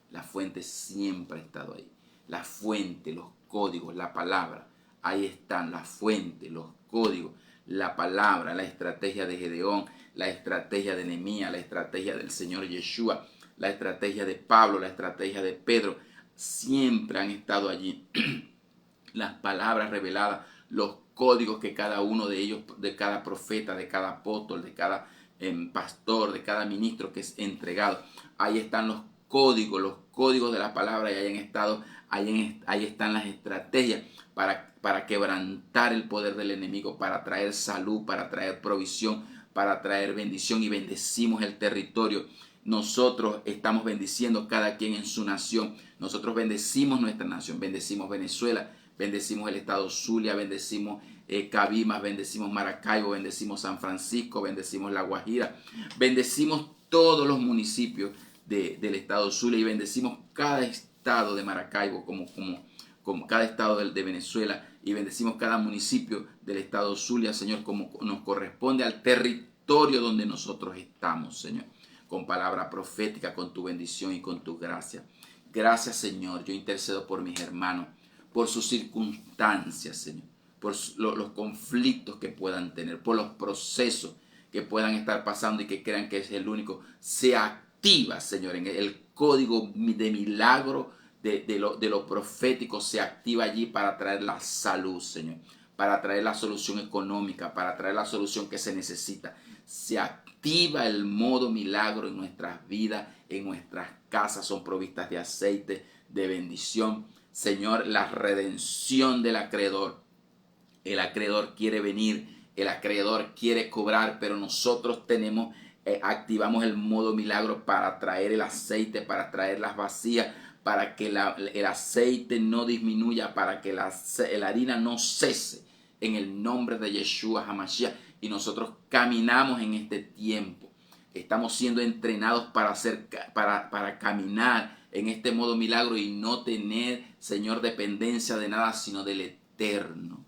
La fuente siempre ha estado ahí. La fuente, los códigos, la palabra. Ahí están la fuente, los códigos, la palabra, la estrategia de Gedeón, la estrategia de Nehemías, la estrategia del Señor Yeshua, la estrategia de Pablo, la estrategia de Pedro. Siempre han estado allí. Las palabras reveladas, los códigos que cada uno de ellos, de cada profeta, de cada apóstol, de cada pastor, de cada ministro que es entregado. Ahí están los códigos de la palabra y ahí están las estrategias para quebrantar el poder del enemigo, para traer salud, para traer provisión, para traer bendición, y bendecimos el territorio. Nosotros estamos bendiciendo cada quien en su nación. Nosotros bendecimos nuestra nación, bendecimos Venezuela, bendecimos el estado Zulia, bendecimos Cabimas, bendecimos Maracaibo, bendecimos San Francisco, bendecimos La Guajira, bendecimos todos los municipios del estado Zulia y bendecimos cada estado de Maracaibo como cada estado de Venezuela, y bendecimos cada municipio del estado Zulia, Señor, como nos corresponde al territorio donde nosotros estamos, Señor, con palabra profética, con tu bendición y con tu gracia. Gracias, Señor. Yo intercedo por mis hermanos, por sus circunstancias, Señor, por los conflictos que puedan tener, por los procesos que puedan estar pasando y que crean que es el único, se activa, Señor, en el código de milagro de lo profético se activa allí para traer la salud, Señor, para traer la solución económica, para traer la solución que se necesita. Se activa el modo milagro en nuestras vidas, en nuestras casas son provistas de aceite, de bendición. Señor, la redención del acreedor. El acreedor quiere venir, el acreedor quiere cobrar, pero nosotros activamos el modo milagro para traer el aceite, para traer las vacías, para que el aceite no disminuya, para que la harina no cese, en el nombre de Yeshua HaMashiach. Y nosotros caminamos en este tiempo. Estamos siendo entrenados para caminar en este modo milagro y no tener, Señor, dependencia de nada, sino del eterno.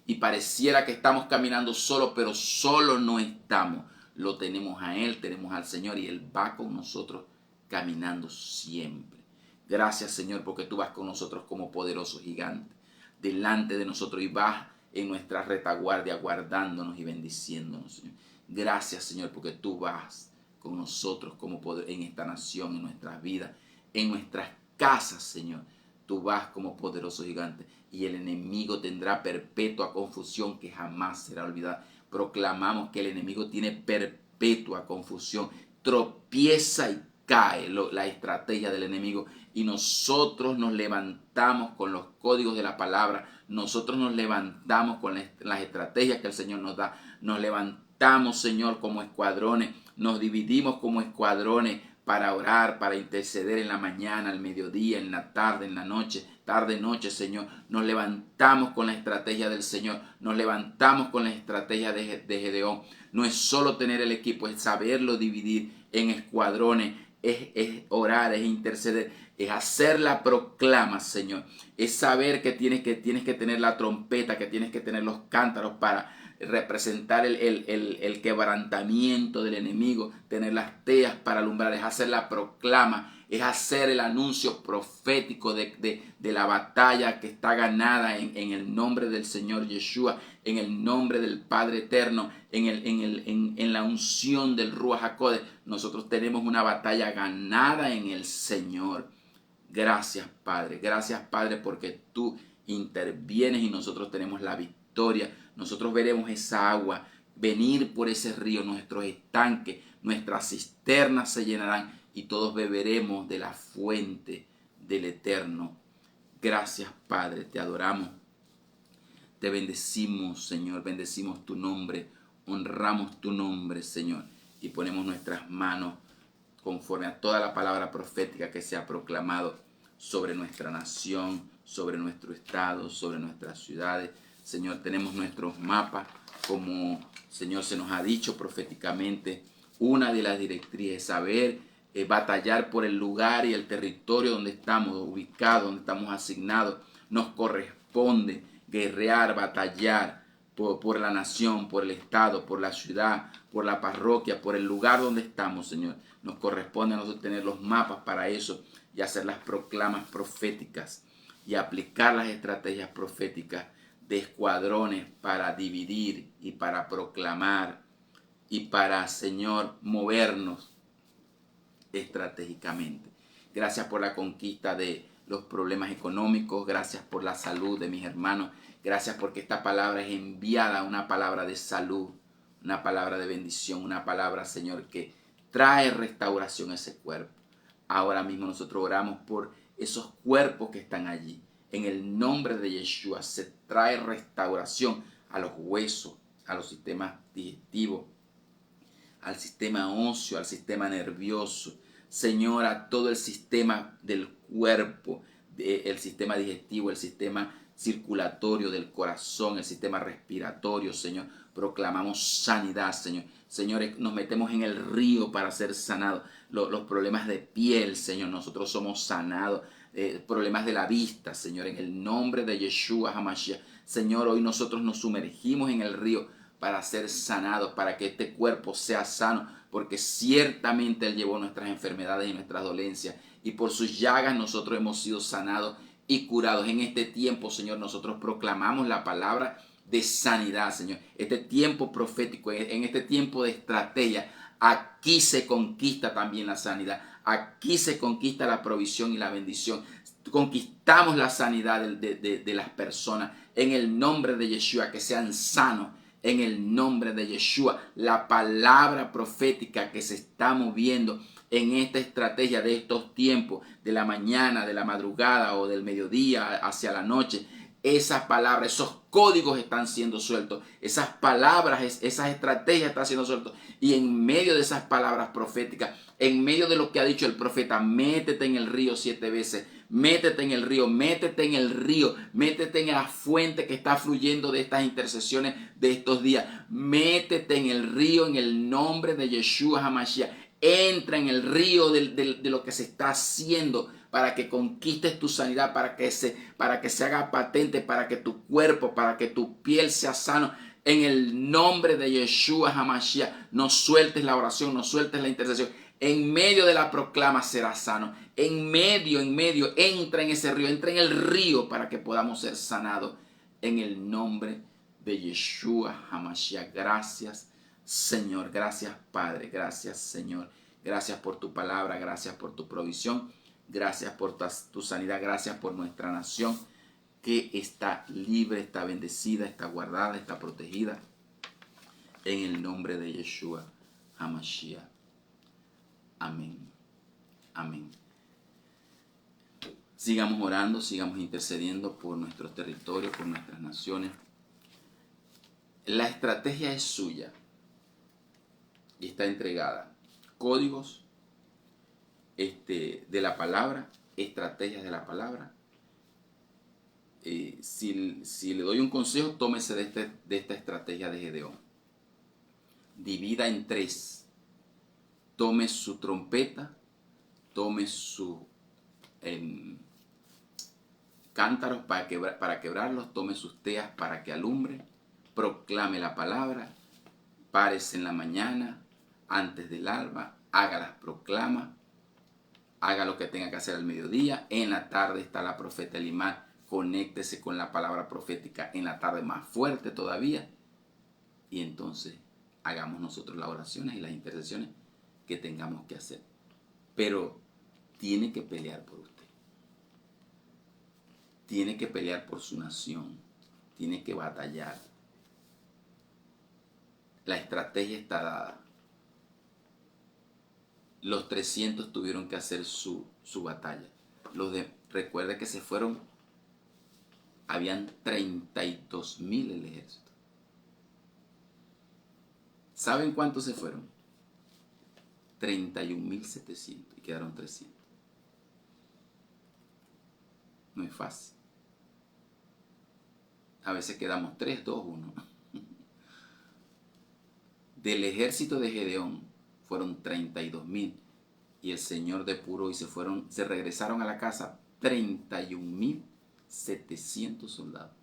Y pareciera que estamos caminando solo, pero solo no estamos. Lo tenemos a Él, tenemos al Señor y Él va con nosotros caminando siempre. Gracias, Señor, porque tú vas con nosotros como poderoso gigante, delante de nosotros, y vas en nuestra retaguardia guardándonos y bendiciéndonos, Señor. Gracias, Señor, porque tú vas con nosotros como poder en esta nación, en nuestras vidas, en nuestras casas, Señor. Tú vas como poderoso gigante y el enemigo tendrá perpetua confusión que jamás será olvidada. Proclamamos que el enemigo tiene perpetua confusión, tropieza y cae la estrategia del enemigo, y nosotros nos levantamos con los códigos de la palabra, nosotros nos levantamos con las estrategias que el Señor nos da, nos levantamos, Señor, como escuadrones, nos dividimos como escuadrones para orar, para interceder en la mañana, al mediodía, en la tarde, en la noche, tarde, noche, Señor. Nos levantamos con la estrategia del Señor, nos levantamos con la estrategia de Gedeón. No es solo tener el equipo, es saberlo dividir en escuadrones, es orar, es interceder, es hacer la proclama, Señor. Es saber que tienes que tener la trompeta, que tienes que tener los cántaros para representar el quebrantamiento del enemigo, tener las teas para alumbrar, es hacer la proclama, es hacer el anuncio profético de la batalla que está ganada en el nombre del Señor Yeshua, en el nombre del Padre Eterno, en la unción del Ruach HaKodesh. Nosotros tenemos una batalla ganada en el Señor. Gracias, Padre, porque tú intervienes y nosotros tenemos la victoria. Nosotros veremos esa agua venir por ese río, nuestros estanques, nuestras cisternas se llenarán y todos beberemos de la fuente del Eterno. Gracias, Padre, te adoramos, te bendecimos, Señor, bendecimos tu nombre, honramos tu nombre, Señor, y ponemos nuestras manos conforme a toda la palabra profética que se ha proclamado sobre nuestra nación, sobre nuestro estado, sobre nuestras ciudades. Señor, tenemos nuestros mapas, como, Señor, se nos ha dicho proféticamente. Una de las directrices es saber batallar por el lugar y el territorio donde estamos ubicados, donde estamos asignados. Nos corresponde guerrear, batallar por la nación, por el estado, por la ciudad, por la parroquia, por el lugar donde estamos, Señor. Nos corresponde a nosotros tener los mapas para eso y hacer las proclamas proféticas y aplicar las estrategias proféticas de escuadrones para dividir y para proclamar y para, Señor, movernos estratégicamente. Gracias por la conquista de los problemas económicos, gracias por la salud de mis hermanos, gracias porque esta palabra es enviada, una palabra de salud, una palabra de bendición, una palabra, Señor, que trae restauración a ese cuerpo. Ahora mismo nosotros oramos por esos cuerpos que están allí. En el nombre de Yeshua se trae restauración a los huesos, a los sistemas digestivos, al sistema óseo, al sistema nervioso. Señor, a todo el sistema del cuerpo, el sistema digestivo, el sistema circulatorio del corazón, el sistema respiratorio, Señor. Proclamamos sanidad, Señor. Señor, nos metemos en el río para ser sanados. Los problemas de piel, Señor, nosotros somos sanados. Problemas de la vista, Señor, en el nombre de Yeshua HaMashiach. Señor, hoy nosotros nos sumergimos en el río para ser sanados, para que este cuerpo sea sano, porque ciertamente Él llevó nuestras enfermedades y nuestras dolencias, y por sus llagas nosotros hemos sido sanados y curados. En este tiempo, Señor, nosotros proclamamos la palabra de sanidad, Señor. Este tiempo profético, en este tiempo de estrategia, aquí se conquista también la sanidad. Aquí se conquista la provisión y la bendición. Conquistamos la sanidad de las personas en el nombre de Yeshua, que sean sanos en el nombre de Yeshua. La palabra profética que se está moviendo en esta estrategia de estos tiempos, de la mañana, de la madrugada o del mediodía hacia la noche, esas palabras, esos códigos están siendo sueltos, esas palabras, esas estrategias están siendo sueltas. Y en medio de esas palabras proféticas, en medio de lo que ha dicho el profeta, métete en el río 7 veces, métete en el río, métete en el río, métete en la fuente que está fluyendo de estas intercesiones de estos días, métete en el río en el nombre de Yeshua HaMashiach. Entra en el río de lo que se está haciendo para que conquistes tu sanidad, para que se haga patente, para que tu cuerpo, para que tu piel sea sano. En el nombre de Yeshua HaMashiach, no sueltes la oración, no sueltes la intercesión. En medio de la proclama serás sano. En medio, entra en ese río, entra en el río para que podamos ser sanados. En el nombre de Yeshua HaMashiach. Gracias, Señor. Gracias, Padre. Gracias, Señor. Gracias por tu palabra. Gracias por tu provisión. Gracias por tu sanidad. Gracias por nuestra nación que está libre, está bendecida, está guardada, está protegida. En el nombre de Yeshua HaMashiach. Amén. Amén. Sigamos orando, sigamos intercediendo por nuestros territorios, por nuestras naciones. La estrategia es suya y está entregada. Códigos de la palabra, estrategias de la palabra. Si le doy un consejo, tómese de esta estrategia de Gedeón. Divida en 3. Tome su trompeta, tome sus cántaros para quebrarlos, tome sus teas para que alumbre, proclame la palabra, párese en la mañana, antes del alba, haga las proclamas, haga lo que tenga que hacer al mediodía. En la tarde está la profeta Elimar, conéctese con la palabra profética en la tarde más fuerte todavía. Y entonces hagamos nosotros las oraciones y las intercesiones que tengamos que hacer. Pero tiene que pelear por usted. Tiene que pelear por su nación. Tiene que batallar. La estrategia está dada. Los 300 tuvieron que hacer su batalla. Recuerde que se fueron. Habían 32,000 el ejército. ¿Saben cuántos se fueron? 31,700 y quedaron 300. No es fácil. A veces quedamos 3, 2, 1. Del ejército de Gedeón fueron 32,000 y el Señor depuró y se regresaron a la casa 31,700 soldados.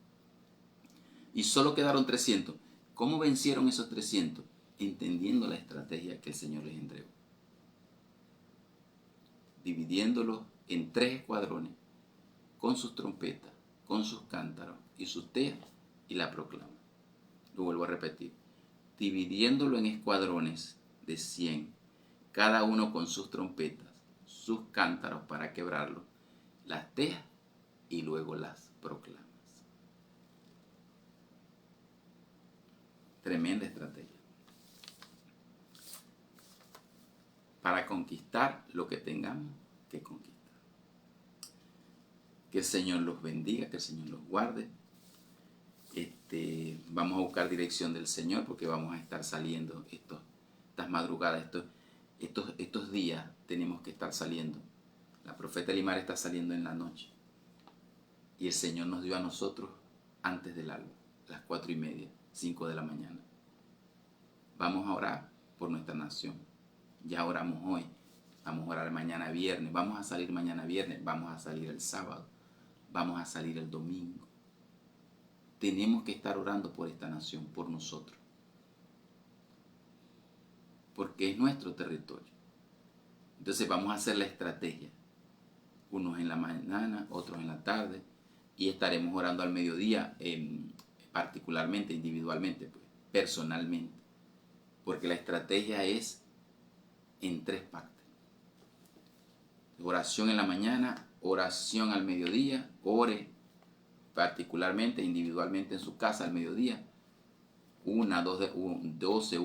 Y solo quedaron 300. ¿Cómo vencieron esos 300? Entendiendo la estrategia que el Señor les entregó. Dividiéndolos en 3 escuadrones, con sus trompetas, con sus cántaros y sus teas, y la proclama. Lo vuelvo a repetir. Dividiéndolo en escuadrones de 100, cada uno con sus trompetas, sus cántaros para quebrarlo, las teas y luego las proclamas. Tremenda estrategia. Para conquistar lo que tengamos que conquistar. Que el Señor los bendiga, que el Señor los guarde. Vamos a buscar dirección del Señor porque vamos a estar saliendo estas madrugadas, estos días tenemos que estar saliendo. La profeta Elimar está saliendo en la noche y el Señor nos dio a nosotros antes del alba, las 4:30, 5 de la mañana. Vamos a orar por nuestra nación. Ya oramos hoy, vamos a orar mañana viernes, vamos a salir mañana viernes, vamos a salir el sábado, vamos a salir el domingo. Tenemos que estar orando por esta nación, por nosotros. Porque es nuestro territorio. Entonces vamos a hacer la estrategia. Unos en la mañana, otros en la tarde. Y estaremos orando al mediodía particularmente, individualmente, pues, personalmente. Porque la estrategia es en 3 partes. Oración en la mañana, oración al mediodía, ore particularmente, individualmente en su casa al mediodía, 12,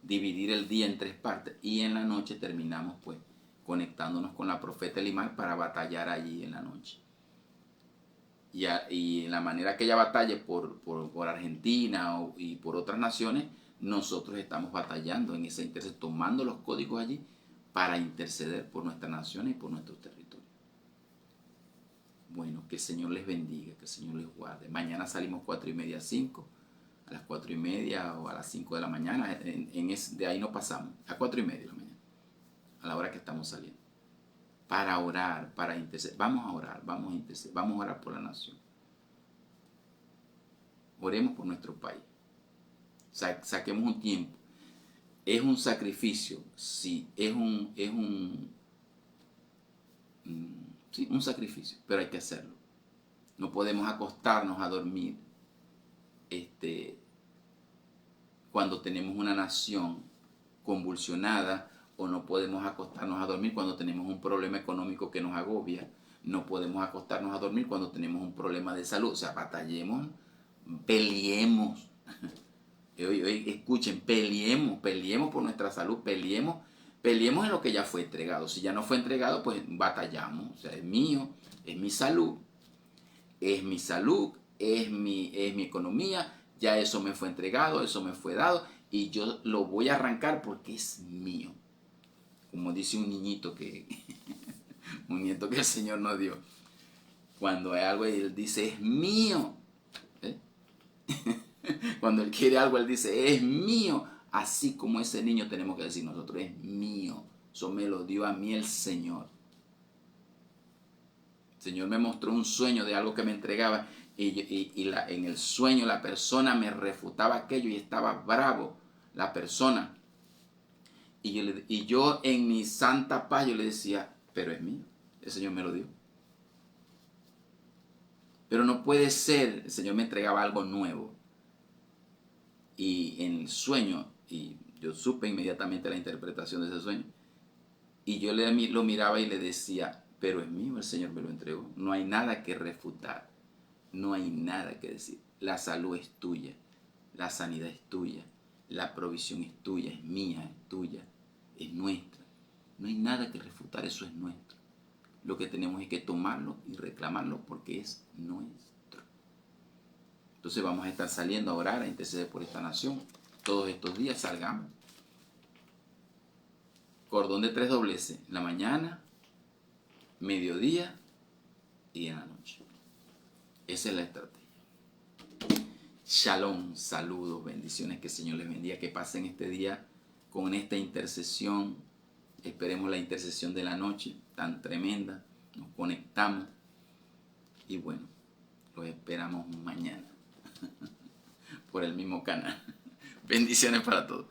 dividir el día en 3 partes y en la noche terminamos pues conectándonos con la profeta Elimar para batallar allí en la noche. Y la manera que ella batalle por Argentina y por otras naciones, nosotros estamos batallando en esa intercesión, tomando los códigos allí para interceder por nuestras naciones y por nuestros territorios. Bueno, que el Señor les bendiga, que el Señor les guarde. Mañana salimos 4:30 a 5, a las 4:30 o a las 5 de la mañana. De ahí no pasamos, a 4:30 de la mañana, a la hora que estamos saliendo. Para orar, para interceder. Vamos a orar, vamos a interceder, vamos a orar por la nación. Oremos por nuestro país. Saquemos un tiempo. Es un sacrificio, sí, es un sacrificio, pero hay que hacerlo. No podemos acostarnos a dormir cuando tenemos una nación convulsionada, o no podemos acostarnos a dormir cuando tenemos un problema económico que nos agobia. No podemos acostarnos a dormir cuando tenemos un problema de salud. O sea, batallemos, peleemos. Escuchen, peleemos por nuestra salud, peleemos en lo que ya fue entregado. Si ya no fue entregado, pues batallamos. O sea, es mío, es mi salud, es mi economía, ya eso me fue entregado, eso me fue dado, y yo lo voy a arrancar porque es mío. Como dice un niñito un nieto que el Señor nos dio. Cuando hay algo, Él dice, es mío. Cuando Él quiere algo, Él dice, es mío. Así como ese niño tenemos que decir nosotros, es mío. Eso me lo dio a mí el Señor. El Señor me mostró un sueño de algo que me entregaba, en el sueño la persona me refutaba aquello y estaba bravo la persona. Y yo en mi santa paz yo le decía, pero es mío, el Señor me lo dio. Pero no puede ser, el Señor me entregaba algo nuevo. Y en el sueño, y yo supe inmediatamente la interpretación de ese sueño, y yo lo miraba y le decía, pero es mío, el Señor me lo entregó. No hay nada que refutar, no hay nada que decir. La salud es tuya, la sanidad es tuya, la provisión es tuya, es mía, es tuya, es nuestra. No hay nada que refutar, eso es nuestro. Lo que tenemos es que tomarlo y reclamarlo porque es nuestro. Entonces vamos a estar saliendo a orar, a interceder por esta nación. Todos estos días salgamos. Cordón de 3 dobleces, en la mañana, mediodía y en la noche. Esa es la estrategia. Shalom, saludos, bendiciones, que el Señor les bendiga, que pasen este día con esta intercesión. Esperemos la intercesión de la noche, tan tremenda. Nos conectamos y bueno, los esperamos mañana por el mismo canal. Bendiciones para todos.